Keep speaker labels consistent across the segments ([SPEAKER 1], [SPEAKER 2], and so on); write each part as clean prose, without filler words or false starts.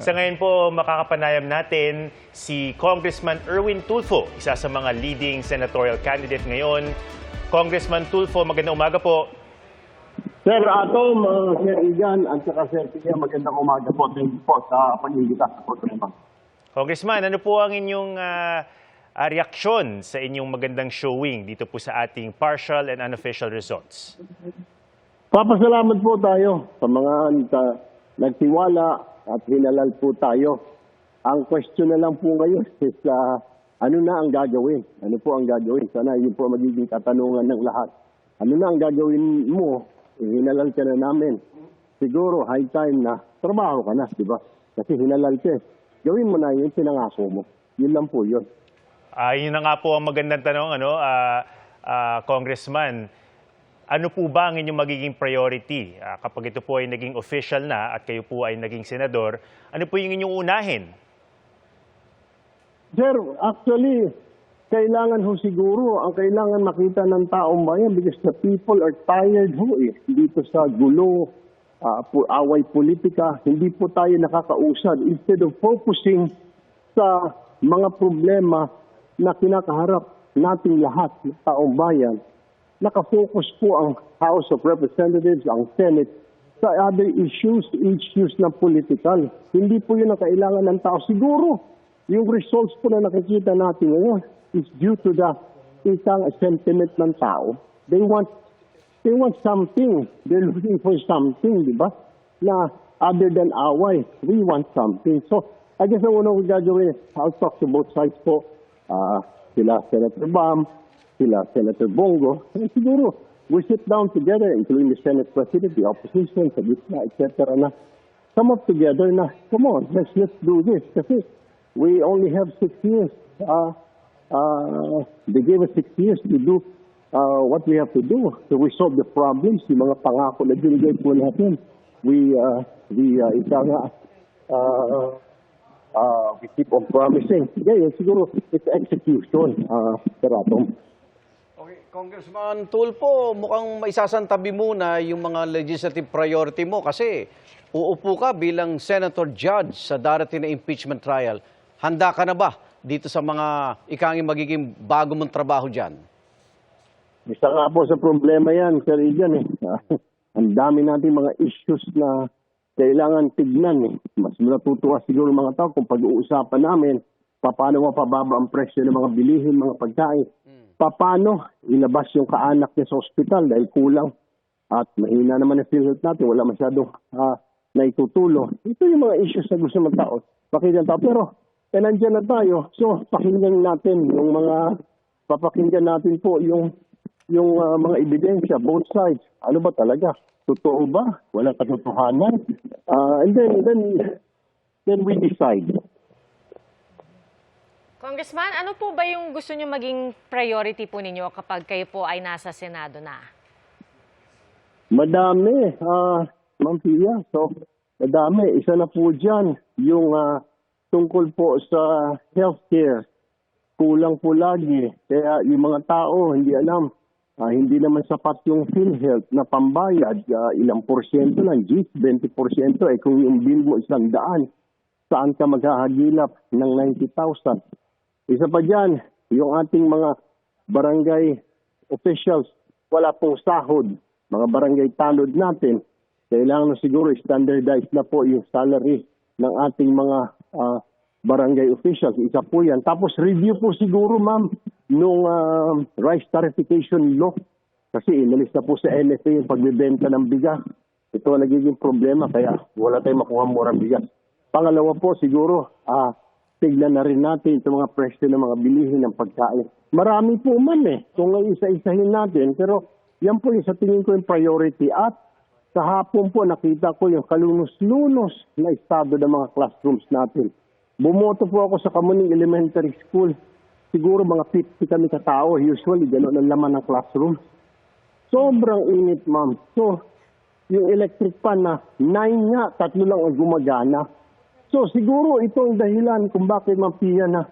[SPEAKER 1] Sa ngayon po, makakapanayam natin si Congressman Erwin Tulfo, isa sa mga leading senatorial candidate ngayon. Congressman Tulfo, magandang umaga po.
[SPEAKER 2] Sir Atom, Sir Igan, at saka Sir Tia, magandang umaga po. Thank you po sa pag-imbita sa programa.
[SPEAKER 1] Congressman, ano po ang inyong reaksyon sa inyong magandang showing dito po sa ating partial and unofficial results?
[SPEAKER 2] Papasalamat po tayo sa mga nagtiwala at hinalal po tayo. Ang question na lang po ngayon is ano na ang gagawin? Ano po ang gagawin? Sana yun po magiging katanungan ng lahat. Ano na ang gagawin mo? Hinalal ka na namin. Siguro high time na trabaho ka na, di ba? Kasi hinalal ka. Gawin mo na yun, pinangako mo. Yun lang po yun.
[SPEAKER 1] Yun na nga po ang magandang tanong, Congressman. Ano po ba ang inyong magiging priority kapag ito po ay naging official na at kayo po ay naging senador? Ano po yung inyong unahin?
[SPEAKER 2] Sir, actually, kailangan ho siguro, ang kailangan makita ng taong bayan because the people are tired ho dito sa gulo, away politika, hindi po tayo nakakausad. Instead of focusing sa mga problema na kinakaharap nating lahat ng taong bayan, nakafocus po ang House of Representatives, ang Senate, sa other issues na political. Hindi po yun ang kailangan ng tao. Siguro, yung results po na nakikita natin ngayon is due to the isang sentiment ng tao. They want something. They're looking for something, di ba? Na other than away, we want something. So, I guess ang unang gagawin, I'll talk to both sides po. Sila Senator Bam, sila Senator Bongo, and siguro we sit down together, including the Senate President, the opposition, sa gitna, etc. na come up together na, come on, let's do this. Kasi we only have 6 years. They gave us 6 years to do what we have to do to resolve the problems, yung mga pangako na binigay po natin. We keep on promising. Ngayon, siguro, it's execution, Sir Atom.
[SPEAKER 3] Okay, Congressman Tulfo, mukhang maisasantabi muna yung mga legislative priority mo kasi uupo ka bilang Senator Judge sa darating na impeachment trial. Handa ka na ba dito sa mga ikanging magiging bago mong trabaho dyan?
[SPEAKER 2] Isa nga po sa problema yan, Sir Igan. Ang dami natin mga issues na kailangan tignan. Mas natutuwa siguro mga tao kung pag-uusapan namin paano mapababa ang presyo ng mga bilihin, mga pagkain. Paano ilabas yung kaanak niya sa ospital dahil kulang at mahina naman ang PhilHealth natin, wala masyadong naitutulong. Ito yung mga issues na gusto ng tao. Pakinggan tao. Pero nandiyan na tayo. So pakinggan natin yung papakinggan natin po yung mga ebidensya, both sides. Ano ba talaga? Totoo ba? Walang katotohanan? And then we decide.
[SPEAKER 4] Congressman, ano po ba yung gusto nyo maging priority po ninyo kapag kayo po ay nasa Senado na?
[SPEAKER 2] Madami, Ma'am Pia. So, madami. Isa na po dyan yung tungkol po sa healthcare. Kulang po lagi. Kaya yung mga tao, hindi alam. Hindi naman sapat yung PhilHealth na pambayad. Ilang porsyento lang, 20%. Kung yung bill mo 100, saan ka maghahagilap ng 90,000? Isa pa dyan, yung ating mga barangay officials, wala pong sahod. Mga barangay tanod natin, kailangan na siguro standardized na po yung salary ng ating mga barangay officials. Isa po yan. Tapos review po siguro, ma'am, nung rice tariffication law. Kasi inalis na po sa NFA yung pagbibenta ng bigas. Ito ang nagiging problema, kaya wala tayong makuha murang bigas. Pangalawa po, siguro, tignan na rin natin itong mga presyo ng mga bilihin ng pagkain. Marami po man kung isa-isahin natin, pero yan po yung sa tingin ko yung priority. At kahapon po nakita ko yung kalunos-lunos na estado ng mga classrooms natin. Bumoto po ako sa Kamuning Elementary School. Siguro mga 50 kami katao. Usually, gano'n ang laman ng classroom. Sobrang init, ma'am. So, yung electric fan na 9 nga, 3 lang ang gumagana. So siguro ito ang dahilan kung bakit Pia na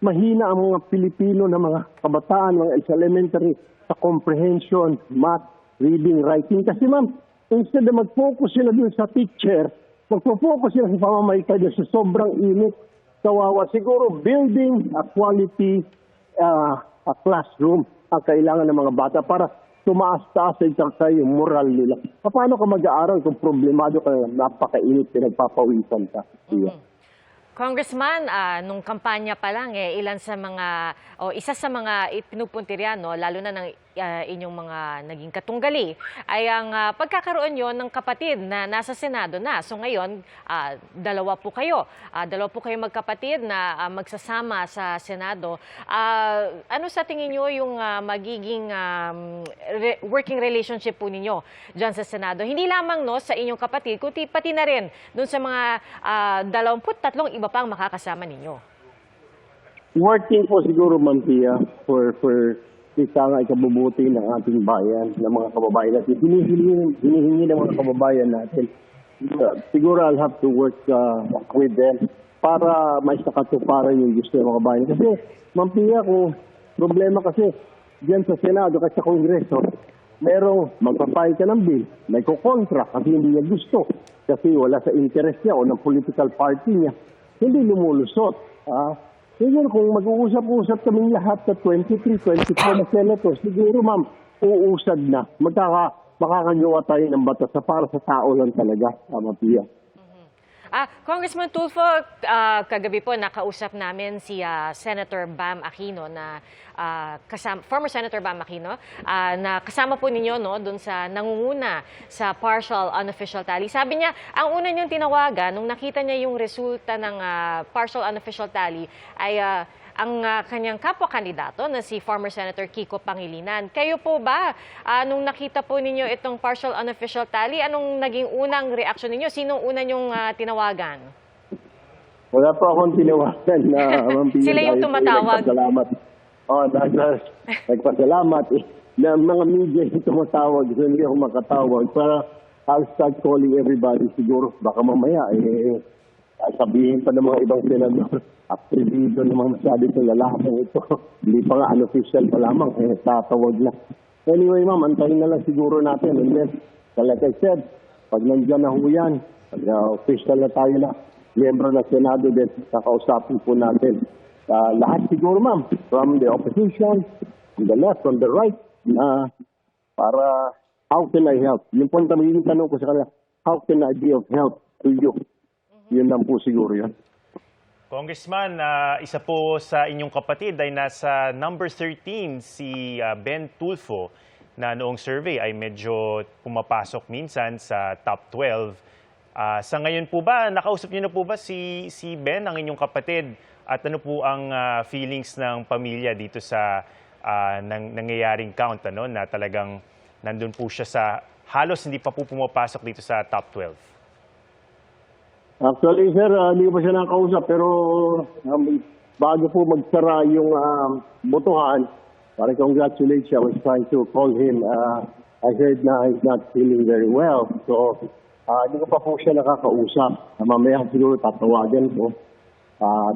[SPEAKER 2] mahina ang mga Pilipino na mga kabataan, mga elementary sa comprehension, math, reading, writing. Kasi ma'am, instead na mag-focus sila dun sa teacher, magpo-focus sila sa pamamagitan sa sobrang init. Kawawa. Siguro building a quality a classroom ang kailangan ng mga bata para tumaas-taas sa yung moral nila. Paano ka mag-aaral kung problemado ka, napakainit, pinagpapawisan ka?
[SPEAKER 4] Congressman, nung kampanya pa lang, ilan sa mga, o isa sa mga ipinupuntiryan, no, lalo na ng inyong mga naging katunggali, ay ang pagkakaroon yon ng kapatid na nasa Senado na. So ngayon, dalawa po kayo magkapatid na magsasama sa Senado. Ano sa tingin nyo yung magiging working relationship po ninyo dyan sa Senado? Hindi lamang no, sa inyong kapatid, kundi pati na rin dun sa mga 23 iba pang makakasama ninyo.
[SPEAKER 2] Working po siguro, Ma'am Pia, for isang ikabubuti ng ating bayan, ng mga kababayan natin. Hinihingi ng mga kababayan natin. Siguro I'll have to work with them para maisakatuparan yung gusto ng mga kababayan. Kasi, Ma'am Pia, kung problema kasi diyan sa Senado at sa Kongreso, merong magpapahid ka ng bill, may kukontra kasi hindi niya gusto. Kasi wala sa interest niya o ng political party niya. Hindi lumulusot. Siguro kung mag-uusap-usap kaming lahat sa 23, 24 na senators, siguro ma'am, uusad na. Makakagawa tayo ng batas na para sa tao lang talaga, Ma'am Pia.
[SPEAKER 4] Congressman Tulfo, kagabi po nakausap namin si Senator Bam Aquino na former Senator Bam Aquino na kasama po ninyo no doon sa nangunguna sa partial unofficial tally. Sabi niya, ang una niyang tinawagan nung nakita niya yung resulta ng partial unofficial tally ay ang kanyang kapwa-kandidato na si former Senator Kiko Pangilinan. Kayo po ba, nung nakita po ninyo itong partial unofficial tally, anong naging unang reaksyon ninyo? Sinong una niyong tinawagan?
[SPEAKER 2] Wala pa akong tinawagan na Ma'am Pia.
[SPEAKER 4] Sila yung tumatawag.
[SPEAKER 2] Nagpasalamat. Nagpasalamat. Na mga media yung tumatawag. So hindi ako makatawag. Para I'll start calling everybody siguro. Baka mamaya sabihin pa ng mga ibang senador, aktibido naman masabi itong lalaking ito. Hindi pa nga unofficial pa lamang, tatawag na. Anyway, ma'am, antayin na lang siguro natin. And then, like I said, pag nandiyan na ho yan, pag official na tayo na, miyembro ng Senado din, kakausapin po natin. Lahat siguro, ma'am, from the opposition, from the left, from the right, para how can I help? Yung po ang magiging tanong ko sa kanila, how can I be of help to you? Yun lang po siguro yan.
[SPEAKER 1] Congressman, isa po sa inyong kapatid ay nasa number 13 si Ben Tulfo na noong survey ay medyo pumapasok minsan sa top 12. Sa ngayon po ba, nakausap niyo na po ba si Ben, ang inyong kapatid? At ano po ang feelings ng pamilya dito sa nangyayaring count na talagang nandun po siya sa halos hindi pa po pumapasok dito sa top 12?
[SPEAKER 2] Actually, sir, hindi ko pa siya nakausap, pero bago po magsara yung botohan, para congratulate siya, I was trying to call him. I heard na he's not feeling very well. So, hindi ko pa po siya nakakausap. Mamaya siguro tatawagan ko.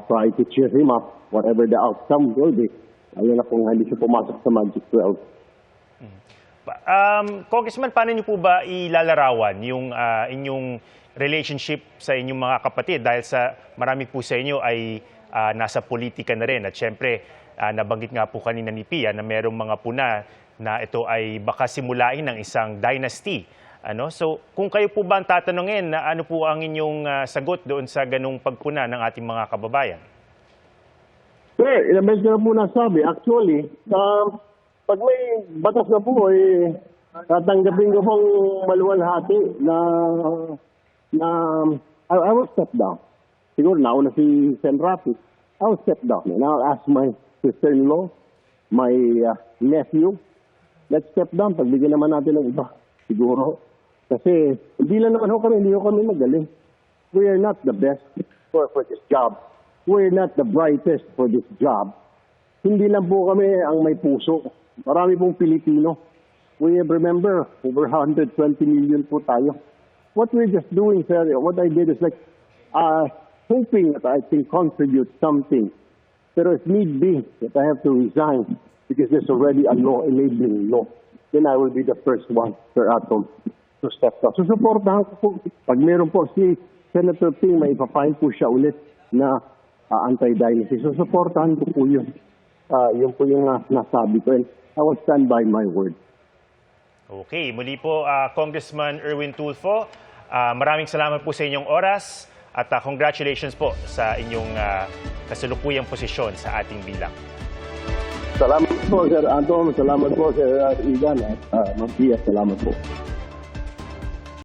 [SPEAKER 2] Try to cheer him up, whatever the outcome will be. Ayun na kung hindi siya pumasok sa Magic 12.
[SPEAKER 1] Congressman, paano niyo po ba ilalarawan yung inyong relationship sa inyong mga kapatid? Dahil sa marami po sa inyo ay nasa politika na rin. At syempre, nabanggit nga po kanina ni Pia na merong mga puna na ito ay baka simulain ng isang dynasty. So, kung kayo po ba ang tatanungin, ano po ang inyong sagot doon sa ganung pagpuna ng ating mga kababayan?
[SPEAKER 2] Sir, ilang beses na po nasabi. Actually, pag may batas na po, tatanggapin ko pong maluwalhati na I will step down. Siguro nauna si Sen. Rafi. I will step down. And I'll ask my sister-in-law, my nephew, let's step down. Pagbigyan naman natin ng iba. Siguro. Kasi hindi kami magaling. We are not the best for this job. We're not the brightest for this job. Hindi lang po kami ang may puso. Marami pong Pilipino. We remember, over 120 million po tayo. What we're just doing, sir, what I did is like hoping that I can contribute something. Pero if need be, that I have to resign because there's already a law, enabling law, then I will be the first one, Sir Atom, to step down. So supportahan ko po. Pag meron po si Senator Ping, may ipapain po siya ulit na anti-dynasty. So, supportahan ko po yun. Yun po yung nasabi ko. And I will stand by my word.
[SPEAKER 1] Okay, muli po Congressman Erwin Tulfo, maraming salamat po sa inyong oras at congratulations po sa inyong kasalukuyang posisyon sa ating bilang.
[SPEAKER 2] Salamat po, Sir Anton. Salamat po, Sir Igan. At Ma'am Pia, salamat po.